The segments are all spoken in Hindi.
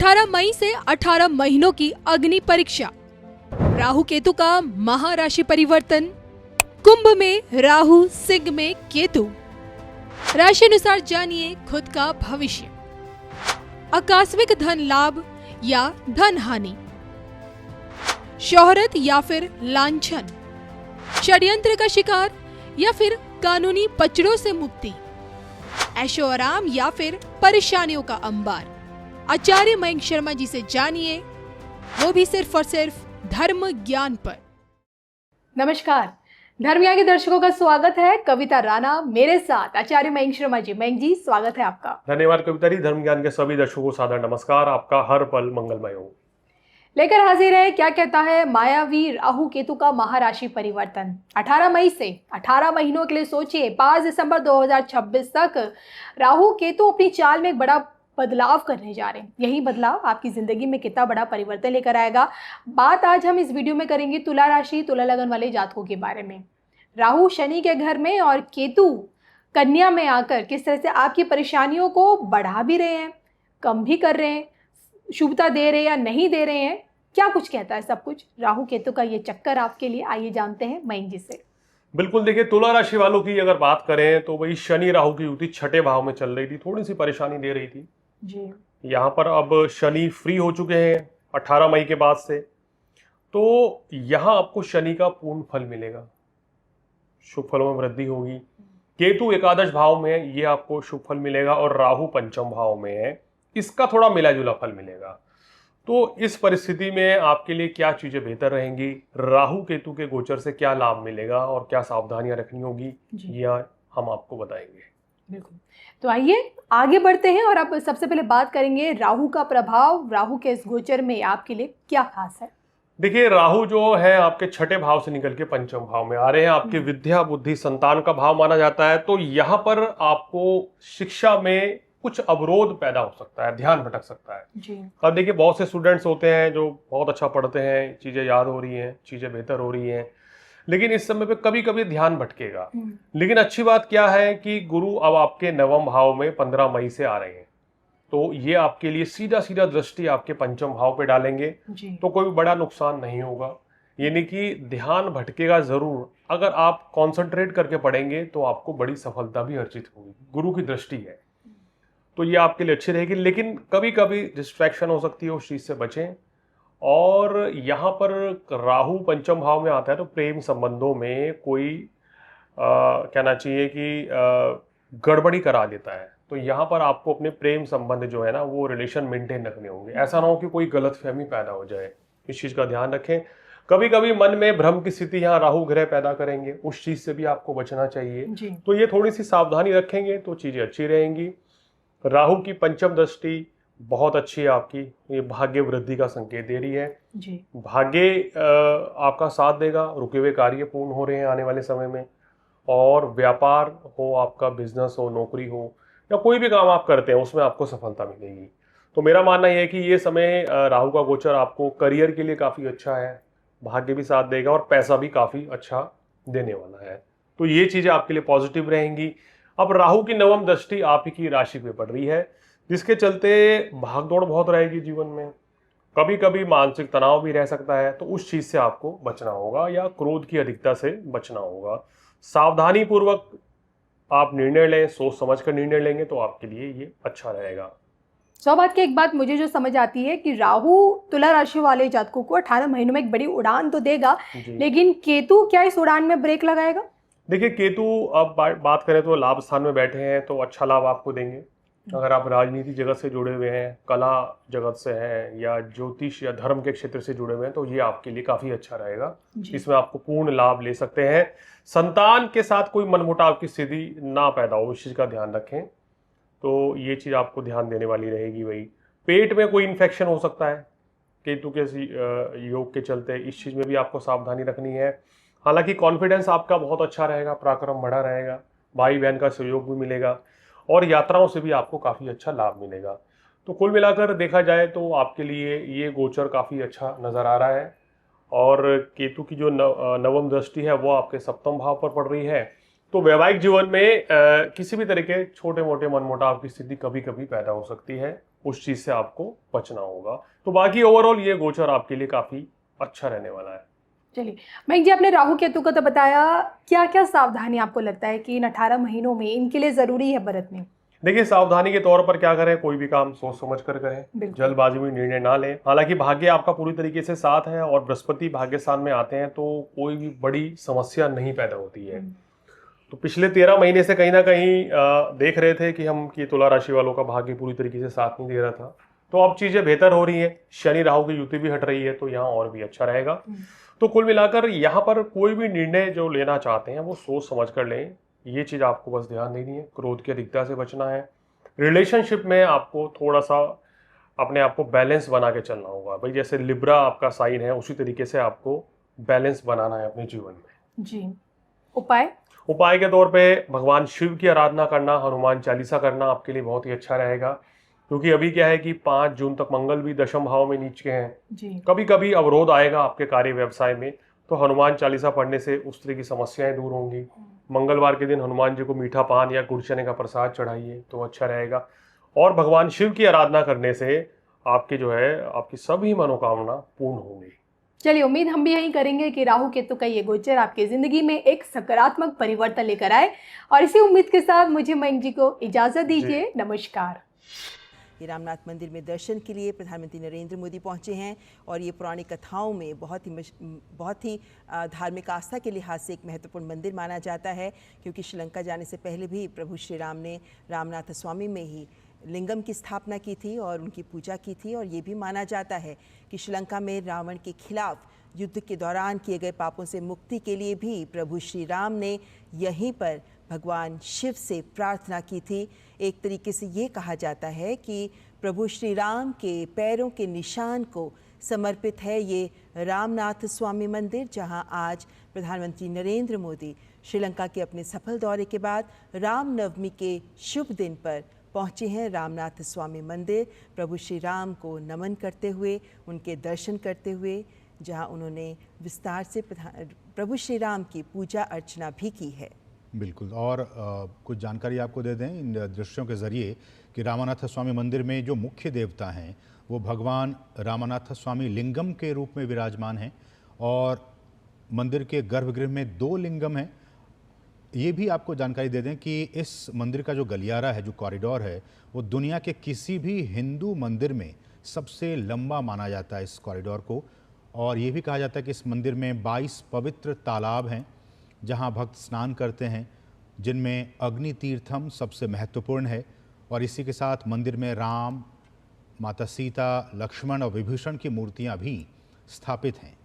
18 मई से 18 महीनों की अग्नि परीक्षा। राहु केतु का महाराशि परिवर्तन। कुंभ में राहु, सिंह में केतु। राशि अनुसार जानिए खुद का भविष्य। आकस्मिक धन लाभ या धन हानि, शोहरत या फिर लांछन, षड्यंत्र का शिकार या फिर कानूनी पचड़ों से मुक्ति, ऐशो आराम या फिर परेशानियों का अंबार। आचार्य मयंक शर्मा जी से जानिए, वो भी सिर्फ और सिर्फ धर्म ज्ञान पर। नमस्कार, धर्म ज्ञान के दर्शकों का स्वागत है। कविता राणा मेरे साथ, आचार्य मयंक शर्मा जी। मयंक जी, स्वागत है आपका। धन्यवाद कविता जी। धर्म ज्ञान के सभी दर्शकों को सादर नमस्कार। आपका हर पल मंगलमय हो। लेकर हाजिर है, क्या कहता है मायावी राहु केतु का महाराशि परिवर्तन। 18 मई से 18 महीनों के लिए सोचिए, 5 दिसंबर 2026 तक राहु केतु अपनी चाल में एक बड़ा बदलाव करने जा रहे हैं। यही बदलाव आपकी जिंदगी में कितना बड़ा परिवर्तन लेकर आएगा, बात आज हम इस वीडियो में करेंगे तुला राशि, तुला लगन वाले जातकों के बारे में। राहु शनि के घर में और केतु कन्या में आकर किस तरह से आपकी परेशानियों को बढ़ा भी रहे हैं, कम भी कर रहे हैं, शुभता दे रहे हैं या नहीं दे रहे हैं, क्या कुछ कहता है सब कुछ राहु केतु का ये चक्कर आपके लिए। आइए जानते हैं मयंक जी से। बिल्कुल, देखिए तुला राशि वालों की अगर बात करें तो वही शनि राहु की युति छठे भाव में चल रही थी, थोड़ी सी परेशानी दे रही थी जी। यहाँ पर अब शनि फ्री हो चुके हैं 18 मई के बाद से, तो यहाँ आपको शनि का पूर्ण फल मिलेगा, शुभ फलों में वृद्धि होगी। केतु एकादश भाव में है, ये आपको शुभ फल मिलेगा, और राहु पंचम भाव में है, इसका थोड़ा मिला जुला फल मिलेगा। तो इस परिस्थिति में आपके लिए क्या चीजें बेहतर रहेंगी, राहु केतु के गोचर से क्या लाभ मिलेगा और क्या सावधानियां रखनी होगी, यह हम आपको बताएंगे। बिल्कुल, तो आइए आगे बढ़ते हैं और अब सबसे पहले बात करेंगे राहु का प्रभाव। राहु के इस गोचर में आपके लिए क्या खास है। देखिए, राहु जो है आपके छठे भाव से निकल के पंचम भाव में आ रहे हैं, आपके विद्या बुद्धि संतान का भाव माना जाता है। तो यहाँ पर आपको शिक्षा में कुछ अवरोध पैदा हो सकता है, ध्यान भटक सकता है जी। अब देखिए, बहुत से स्टूडेंट्स होते हैं जो बहुत अच्छा पढ़ते हैं, चीजें याद हो रही हैं, चीजें बेहतर हो रही हैं, लेकिन इस समय पे कभी कभी ध्यान भटकेगा। लेकिन अच्छी बात क्या है कि गुरु अब आपके नवम भाव में 15 मई से आ रहे हैं, तो ये आपके लिए सीधा सीधा दृष्टि आपके पंचम भाव पे डालेंगे जी। तो कोई बड़ा नुकसान नहीं होगा, यानी कि ध्यान भटकेगा जरूर। अगर आप कॉन्सेंट्रेट करके पढ़ेंगे तो आपको बड़ी सफलता भी अर्जित होगी, गुरु की दृष्टि है, तो ये आपके लिए अच्छी रहेगी। लेकिन कभी कभी डिस्ट्रैक्शन हो सकती है, उस चीज से बचें। और यहाँ पर राहु पंचम भाव में आता है, तो प्रेम संबंधों में कोई कहना चाहिए कि गड़बड़ी करा देता है, तो यहाँ पर आपको अपने प्रेम संबंध जो है ना, वो रिलेशन मेंटेन रखने होंगे। ऐसा ना हो कि कोई गलतफहमी पैदा हो जाए, इस चीज का ध्यान रखें। कभी कभी मन में भ्रम की स्थिति यहाँ राहु ग्रह पैदा करेंगे, उस चीज से भी आपको बचना चाहिए। तो ये थोड़ी सी सावधानी रखेंगे तो चीजें अच्छी रहेंगी। राहु की पंचम दृष्टि बहुत अच्छी है आपकी, ये भाग्य वृद्धि का संकेत दे रही है जी। भाग्य आपका साथ देगा, रुके हुए कार्य पूर्ण हो रहे हैं आने वाले समय में, और व्यापार हो, आपका बिजनेस हो, नौकरी हो, या कोई भी काम आप करते हैं उसमें आपको सफलता मिलेगी। तो मेरा मानना यह है कि ये समय राहु का गोचर आपको करियर के लिए काफी अच्छा है, भाग्य भी साथ देगा और पैसा भी काफी अच्छा देने वाला है, तो ये चीजें आपके लिए पॉजिटिव रहेंगी। अब राहु की नवम दृष्टि आप ही की राशि पे पड़ रही है, जिसके चलते भागदौड़ बहुत रहेगी जीवन में, कभी कभी मानसिक तनाव भी रह सकता है, तो उस चीज से आपको बचना होगा, या क्रोध की अधिकता से बचना होगा। सावधानी पूर्वक आप निर्णय लें, सोच समझ कर निर्णय लेंगे तो आपके लिए ये अच्छा रहेगा। बात की एक बात मुझे जो समझ आती है कि राहु तुला राशि वाले जातकों को 18 महीनों में एक बड़ी उड़ान तो देगा, लेकिन केतु क्या इस उड़ान में ब्रेक लगाएगा। देखिए, केतु अब बात करें तो लाभ स्थान में बैठे हैं, तो अच्छा लाभ आपको देंगे। अगर आप राजनीति जगत से जुड़े हुए हैं, कला जगत से हैं, या ज्योतिष या धर्म के क्षेत्र से जुड़े हुए हैं, तो ये आपके लिए काफी अच्छा रहेगा, इसमें आपको पूर्ण लाभ ले सकते हैं। संतान के साथ कोई मनमुटाव की स्थिति ना पैदा हो, इस चीज का ध्यान रखें, तो ये चीज आपको ध्यान देने वाली रहेगी। वही पेट में कोई इन्फेक्शन हो सकता है केतु के योग के चलते, इस चीज में भी आपको सावधानी रखनी है। हालांकि कॉन्फिडेंस आपका बहुत अच्छा रहेगा, पराक्रम बढ़ा रहेगा, भाई बहन का सहयोग भी मिलेगा, और यात्राओं से भी आपको काफी अच्छा लाभ मिलेगा। तो कुल मिलाकर देखा जाए तो आपके लिए ये गोचर काफी अच्छा नजर आ रहा है। और केतु की जो नवम दृष्टि है वो आपके सप्तम भाव पर पड़ रही है, तो वैवाहिक जीवन में किसी भी तरह के छोटे मोटे मनमुटाव की स्थिति कभी कभी पैदा हो सकती है, उस चीज से आपको बचना होगा। तो बाकी ओवरऑल ये गोचर आपके लिए काफी अच्छा रहने वाला है। चलिए मयंक जी, आपने राहु केतु का तो बताया, क्या क्या सावधानी आपको लगता है कि इन 18 महीनों में इनके लिए जरूरी है बरतनी? देखिए, सावधानी के तौर पर क्या करें, कोई भी काम सोच समझ कर करें, जल्दबाजी में निर्णय ना लें। हालांकि भाग्य आपका पूरी तरीके से साथ है और बृहस्पति भाग्य स्थान में आते हैं तो कोई भी बड़ी समस्या नहीं पैदा होती है। तो पिछले 13 महीने से कहीं ना कहीं देख रहे थे कि हम कि तुला राशि वालों का भाग्य पूरी तरीके से साथ नहीं दे रहा था, तो अब चीजें बेहतर हो रही है। शनि राहु की युति भी हट रही है तो यहाँ और भी अच्छा रहेगा। तो कुल मिलाकर यहाँ पर कोई भी निर्णय जो लेना चाहते हैं वो सोच समझ कर लें। ये चीज आपको बस ध्यान देनी है, क्रोध की अधिकता से बचना है। रिलेशनशिप में आपको थोड़ा सा अपने आप को बैलेंस बना के चलना होगा। भाई जैसे लिब्रा आपका साइन है, उसी तरीके से आपको बैलेंस बनाना है अपने जीवन में। जी। उपाय के तौर पे भगवान शिव की आराधना करना, हनुमान चालीसा करना आपके लिए बहुत ही अच्छा रहेगा। क्योंकि अभी क्या है कि 5 जून तक मंगल भी दशम भाव में नीच के हैं जी। कभी कभी अवरोध आएगा आपके कार्य व्यवसाय में, तो हनुमान चालीसा पढ़ने से उस तरह की समस्याएं दूर होंगी। मंगलवार के दिन हनुमान जी को मीठा पान या गुड़ चने का प्रसाद चढ़ाइए तो अच्छा रहेगा। और भगवान शिव की आराधना करने से आपकी जो है आपकी सभी मनोकामना पूर्ण होंगी। चलिए, उम्मीद हम भी यही करेंगे कि राहु केतु का ये गोचर आपकी जिंदगी में एक सकारात्मक परिवर्तन लेकर आए। और इसी उम्मीद के साथ मुझे मयंक जी को इजाजत दीजिए। नमस्कार। रामनाथ मंदिर में दर्शन के लिए प्रधानमंत्री नरेंद्र मोदी पहुंचे हैं और ये पुरानी कथाओं में बहुत ही धार्मिक आस्था के लिहाज से एक महत्वपूर्ण मंदिर माना जाता है, क्योंकि श्रीलंका जाने से पहले भी प्रभु श्री राम ने रामनाथ स्वामी में ही लिंगम की स्थापना की थी और उनकी पूजा की थी। और ये भी माना जाता है कि श्रीलंका में रावण के खिलाफ युद्ध के दौरान किए गए पापों से मुक्ति के लिए भी प्रभु श्री राम ने यहीं पर भगवान शिव से प्रार्थना की थी। एक तरीके से ये कहा जाता है कि प्रभु श्री राम के पैरों के निशान को समर्पित है ये रामनाथ स्वामी मंदिर, जहां आज प्रधानमंत्री नरेंद्र मोदी श्रीलंका के अपने सफल दौरे के बाद रामनवमी के शुभ दिन पर पहुंचे हैं रामनाथ स्वामी मंदिर, प्रभु श्री राम को नमन करते हुए, उनके दर्शन करते हुए, जहां उन्होंने विस्तार से प्रभु श्री राम की पूजा अर्चना भी की है। बिल्कुल। और कुछ जानकारी आपको दे दें इन दृश्यों के ज़रिए कि रामनाथ स्वामी मंदिर में जो मुख्य देवता हैं वो भगवान रामनाथ स्वामी लिंगम के रूप में विराजमान हैं और मंदिर के गर्भगृह में 2 लिंगम हैं। ये भी आपको जानकारी दे दें कि इस मंदिर का जो गलियारा है, जो कॉरिडोर है, वो दुनिया के किसी भी हिंदू मंदिर में सबसे लंबा माना जाता है इस कॉरिडोर को। और ये भी कहा जाता है कि इस मंदिर में 22 पवित्र तालाब हैं जहां भक्त स्नान करते हैं, जिनमें अग्नि तीर्थम सबसे महत्वपूर्ण है। और इसी के साथ मंदिर में राम, माता सीता, लक्ष्मण और विभीषण की मूर्तियां भी स्थापित हैं।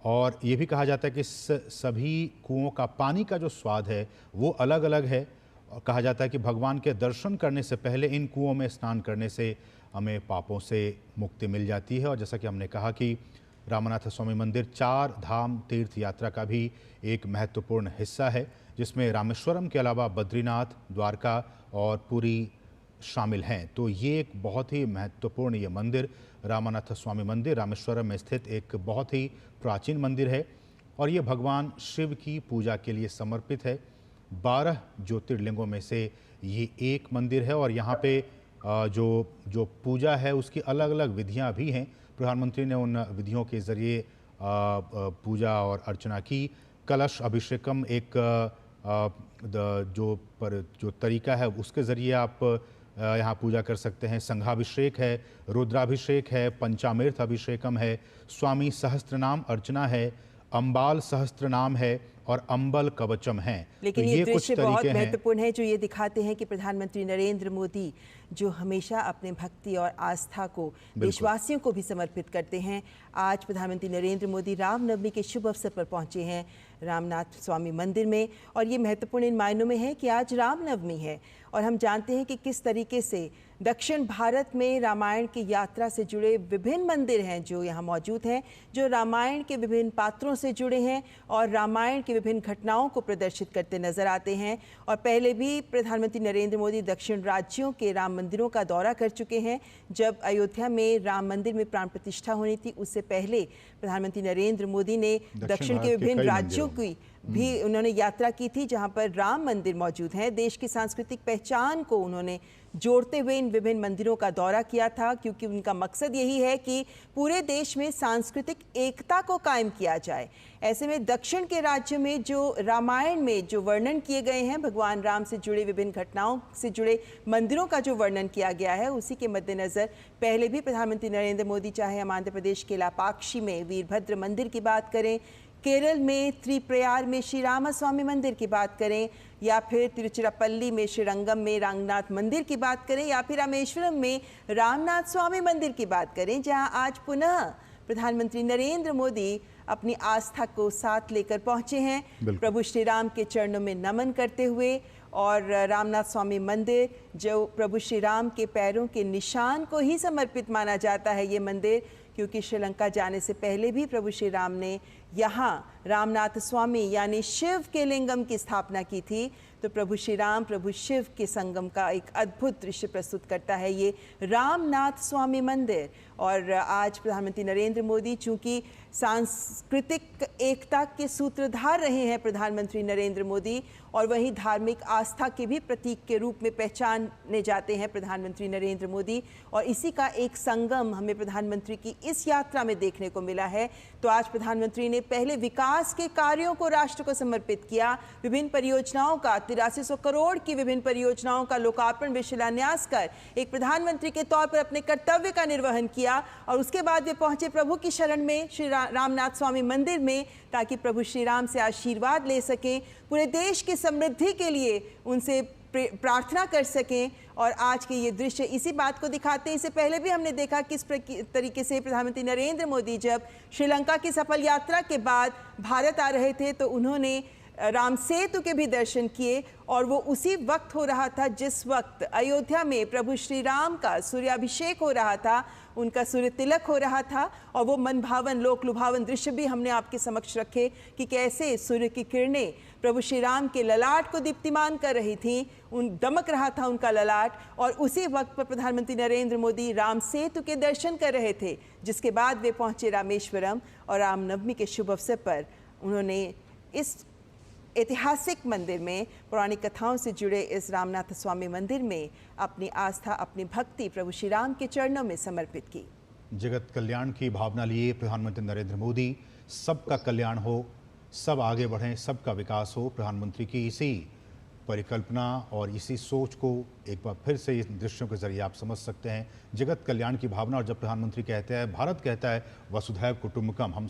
और ये भी कहा जाता है कि सभी कुओं का पानी का जो स्वाद है वो अलग अलग है। और कहा जाता है कि भगवान के दर्शन करने से पहले इन कुओं में स्नान करने से हमें पापों से मुक्ति मिल जाती है। और जैसा कि हमने कहा कि रामनाथ स्वामी मंदिर 4 धाम तीर्थ यात्रा का भी एक महत्वपूर्ण हिस्सा है, जिसमें रामेश्वरम के अलावा बद्रीनाथ, द्वारका और पुरी शामिल हैं। तो ये एक बहुत ही महत्वपूर्ण ये मंदिर रामनाथ स्वामी मंदिर रामेश्वरम में स्थित एक बहुत ही प्राचीन मंदिर है और ये भगवान शिव की पूजा के लिए समर्पित है। 12 ज्योतिर्लिंगों में से ये एक मंदिर है और यहाँ पे जो पूजा है उसकी अलग अलग विधियाँ भी हैं। प्रधानमंत्री ने उन विधियों के ज़रिए पूजा और अर्चना की। कलश अभिषेकम एक जो तरीका है उसके ज़रिए आप यहाँ पूजा कर सकते हैं। संघाभिषेक है, रुद्राभिषेक है, पंचामृत अभिषेकम है, स्वामी सहस्त्रनाम अर्चना है, अम्बाल सहस्त्रनाम है और अम्बल कवचम है। लेकिन तो ये कुछ दृश्य बहुत तरीके हैं महत्वपूर्ण है जो ये दिखाते हैं कि प्रधानमंत्री नरेंद्र मोदी जो हमेशा अपने भक्ति और आस्था को देशवासियों को भी समर्पित करते हैं, आज प्रधानमंत्री नरेंद्र मोदी रामनवमी के शुभ अवसर पर पहुंचे हैं रामनाथ स्वामी मंदिर में। और ये महत्वपूर्ण इन मायनों में है कि आज रामनवमी है और हम जानते हैं कि किस तरीके से दक्षिण भारत में रामायण की यात्रा से जुड़े विभिन्न मंदिर हैं जो यहाँ मौजूद हैं, जो रामायण के विभिन्न पात्रों से जुड़े हैं और रामायण की विभिन्न घटनाओं को प्रदर्शित करते नजर आते हैं। और पहले भी प्रधानमंत्री नरेंद्र मोदी दक्षिण राज्यों के राम मंदिरों का दौरा कर चुके हैं। जब अयोध्या में राम मंदिर में प्राण प्रतिष्ठा होनी थी, उससे पहले प्रधानमंत्री नरेंद्र मोदी ने दक्षिण के विभिन्न राज्यों की भी उन्होंने यात्रा की थी, जहां पर राम मंदिर मौजूद है। देश की सांस्कृतिक पहचान को उन्होंने जोड़ते हुए इन विभिन्न मंदिरों का दौरा किया था, क्योंकि उनका मकसद यही है कि पूरे देश में सांस्कृतिक एकता को कायम किया जाए। ऐसे में दक्षिण के राज्य में जो रामायण में जो वर्णन किए गए हैं, भगवान राम से जुड़े विभिन्न घटनाओं से जुड़े मंदिरों का जो वर्णन किया गया है, उसी के मद्देनज़र पहले भी प्रधानमंत्री नरेंद्र मोदी, चाहे हम आंध्र प्रदेश के लापाक्षी में वीरभद्र मंदिर की बात करें, केरल में त्रिप्रयार में श्री रामास्वामी मंदिर की बात करें, या फिर तिरुचिरापल्ली में श्रीरंगम में रंगनाथ मंदिर की बात करें, या फिर रामेश्वरम में रामनाथ स्वामी मंदिर की बात करें, जहां आज पुनः प्रधानमंत्री नरेंद्र मोदी अपनी आस्था को साथ लेकर पहुंचे हैं, प्रभु श्री राम के चरणों में नमन करते हुए। और रामनाथ स्वामी मंदिर, जो प्रभु श्री राम के पैरों के निशान को ही समर्पित माना जाता है ये मंदिर, क्योंकि श्रीलंका जाने से पहले भी प्रभु श्री राम ने यहाँ रामनाथ स्वामी यानी शिव के लिंगम की स्थापना की थी। तो प्रभु श्री राम, प्रभु शिव के संगम का एक अद्भुत दृश्य प्रस्तुत करता है ये रामनाथ स्वामी मंदिर। और आज प्रधानमंत्री नरेंद्र मोदी, चूंकि सांस्कृतिक एकता के सूत्रधार रहे हैं प्रधानमंत्री नरेंद्र मोदी, और वहीं धार्मिक आस्था के भी प्रतीक के रूप में पहचाने जाते हैं प्रधानमंत्री नरेंद्र मोदी, और इसी का एक संगम हमें प्रधानमंत्री की इस यात्रा में देखने को मिला है। तो आज प्रधानमंत्री ने पहले विकास के कार्यों को राष्ट्र को समर्पित किया, विभिन्न परियोजनाओं का 8300 करोड़ की विभिन्न परियोजनाओं का लोकार्पण व शिलान्यास कर एक प्रधानमंत्री के तौर पर अपने कर्तव्य का निर्वहन किया। और उसके बाद वे पहुंचे प्रभु की शरण में श्री रामनाथ स्वामी मंदिर में, ताकि प्रभु श्री राम से आशीर्वाद ले सकें, पूरे देश की समृद्धि के लिए उनसे प्रार्थना कर सकें। और आज के ये दृश्य इसी बात को दिखाते हैं। इससे पहले भी हमने देखा किस तरीके से प्रधानमंत्री नरेंद्र मोदी जब श्रीलंका की सफल यात्रा के बाद भारत आ रहे थे, तो उन्होंने राम सेतु के भी दर्शन किए, और वो उसी वक्त हो रहा था जिस वक्त अयोध्या में प्रभु श्री राम का सूर्याभिषेक हो रहा था, उनका सूर्य तिलक हो रहा था। और वो मन भावन, लोक लुभावन दृश्य भी हमने आपके समक्ष रखे कि कैसे सूर्य की किरणें प्रभु श्री राम के ललाट को दीप्तिमान कर रही थी, दमक रहा था उनका ललाट। और उसी वक्त पर प्रधानमंत्री नरेंद्र मोदी राम सेतु के दर्शन कर रहे थे, जिसके बाद वे पहुंचे रामेश्वरम, और रामनवमी के शुभ अवसर पर उन्होंने इस ऐतिहासिक मंदिर में पौराणिक कथाओं से जुड़े इस रामनाथ स्वामी मंदिर में अपनी आस्था, अपनी भक्ति प्रभु श्री राम के चरणों में समर्पित की। जगत कल्याण की भावना लिए प्रधानमंत्री नरेंद्र मोदी, सबका कल्याण हो, सब आगे बढ़ें, सबका विकास हो, प्रधानमंत्री की इसी परिकल्पना और इसी सोच को एक बार फिर से इस दृश्यों के जरिए आप समझ सकते हैं। जगत कल्याण की भावना, और जब प्रधानमंत्री कहते हैं, भारत कहता है वसुधैव कुटुंबकम, हम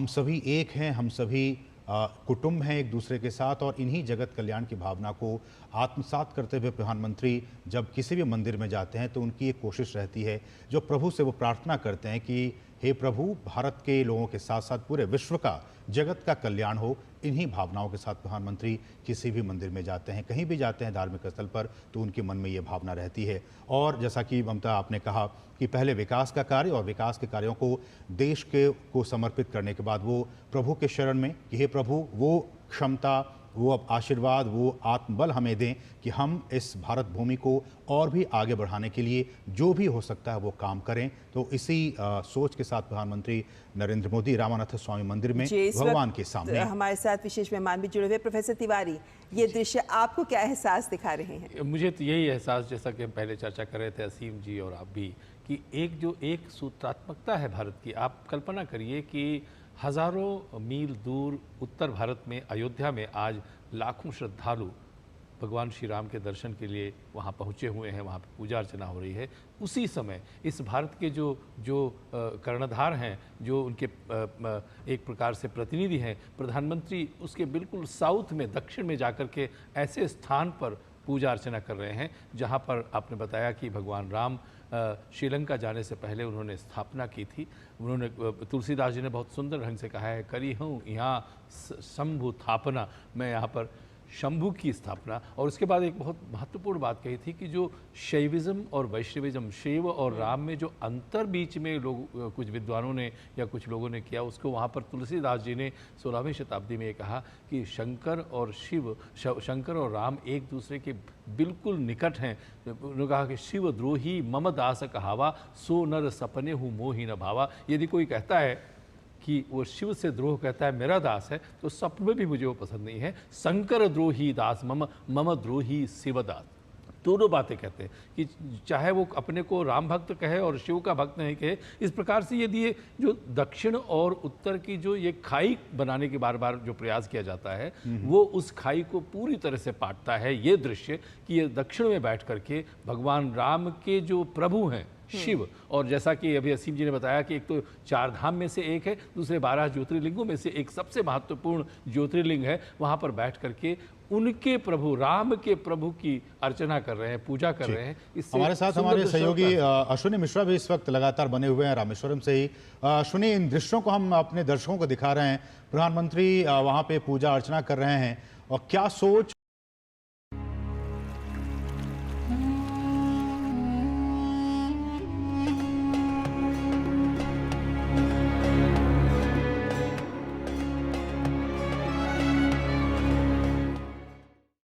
सभी एक हैं, हम सभी कुटुंब हैं एक दूसरे के साथ, और इन्हीं जगत कल्याण की भावना को आत्मसात करते हुए प्रधानमंत्री जब किसी भी मंदिर में जाते हैं तो उनकी एक कोशिश रहती है, जो प्रभु से वो प्रार्थना करते हैं कि हे प्रभु, भारत के लोगों के साथ साथ पूरे विश्व का, जगत का कल्याण हो। इन्हीं भावनाओं के साथ प्रधानमंत्री किसी भी मंदिर में जाते हैं, कहीं भी जाते हैं धार्मिक स्थल पर, तो उनके मन में ये भावना रहती है। और जैसा कि ममता आपने कहा कि पहले विकास का कार्य, और विकास के कार्यों को देश को समर्पित करने के बाद वो प्रभु के शरण में कि हे प्रभु, वो क्षमता, वो अब आशीर्वाद, वो आत्मबल हमें दें कि हम इस भारत भूमि को और भी आगे बढ़ाने के लिए जो भी हो सकता है वो काम करें। तो इसी सोच के साथ प्रधानमंत्री नरेंद्र मोदी रामानाथ स्वामी मंदिर में भगवान के सामने। हमारे साथ विशेष मेहमान भी जुड़े हुए। प्रोफेसर तिवारी, ये दृश्य आपको क्या एहसास दिखा रहे हैं? मुझे तो यही एहसास, जैसा कि हम पहले चर्चा कर रहे थे असीम जी और आप भी, कि एक सूत्रात्मकता है भारत की। आप कल्पना करिए कि हज़ारों मील दूर उत्तर भारत में अयोध्या में आज लाखों श्रद्धालु भगवान श्री राम के दर्शन के लिए वहाँ पहुँचे हुए हैं, वहाँ पर पूजा अर्चना हो रही है। उसी समय इस भारत के जो कर्णधार हैं, जो उनके एक प्रकार से प्रतिनिधि हैं, प्रधानमंत्री उसके बिल्कुल साउथ में, दक्षिण में जाकर के ऐसे स्थान पर पूजा अर्चना कर रहे हैं जहाँ पर आपने बताया कि भगवान राम श्रीलंका जाने से पहले उन्होंने स्थापना की थी। उन्होंने, तुलसीदास जी ने बहुत सुंदर ढंग से कहा है, करी हूँ यहाँ शंभु स्थापना, मैं यहाँ पर शंभु की स्थापना। और उसके बाद एक बहुत महत्वपूर्ण बात कही थी कि जो शैविज़्म और वैष्णविज़्म, शैव और राम में जो अंतर बीच में लोग, कुछ विद्वानों ने या कुछ लोगों ने किया, उसको वहाँ पर तुलसीदास जी ने 16वीं शताब्दी में ये कहा कि शंकर और राम एक दूसरे के बिल्कुल निकट हैं। उन्होंने कहा कि शिव द्रोही मम दास कहावा, सो नर सपने हूँ मोहि न भावा। यदि कोई कहता है कि वो शिव से द्रोह कहता है मेरा दास है, तो स्वप्न में भी मुझे वो पसंद नहीं है। शंकर द्रोही दास मम, मम द्रोही शिवदास। दोनों बातें कहते हैं कि चाहे वो अपने को राम भक्त कहे और शिव का भक्त नहीं कहे। इस प्रकार से यदि ये जो दक्षिण और उत्तर की जो ये खाई बनाने की बार बार जो प्रयास किया जाता है, वो उस खाई को पूरी तरह से पाटता है ये दृश्य कि ये दक्षिण में बैठ करके भगवान राम के जो प्रभु हैं शिव, और जैसा कि अभी असीम जी ने बताया कि एक तो 4 धाम में से एक है, दूसरे 12 ज्योतिर्लिंगों में से एक सबसे महत्वपूर्ण ज्योतिर्लिंग है, वहाँ पर बैठ करके उनके प्रभु राम के प्रभु की अर्चना कर रहे हैं, पूजा कर रहे हैं। इससे हमारे साथ सुंदर हमारे दृश्यों सहयोगी का- अश्विनी मिश्रा भी इस वक्त लगातार बने हुए हैं रामेश्वरम से ही। अश्विनी, इन दृश्यों को हम अपने दर्शकों को दिखा रहे हैं, प्रधानमंत्री वहाँ पे पूजा अर्चना कर रहे हैं, और क्या सोच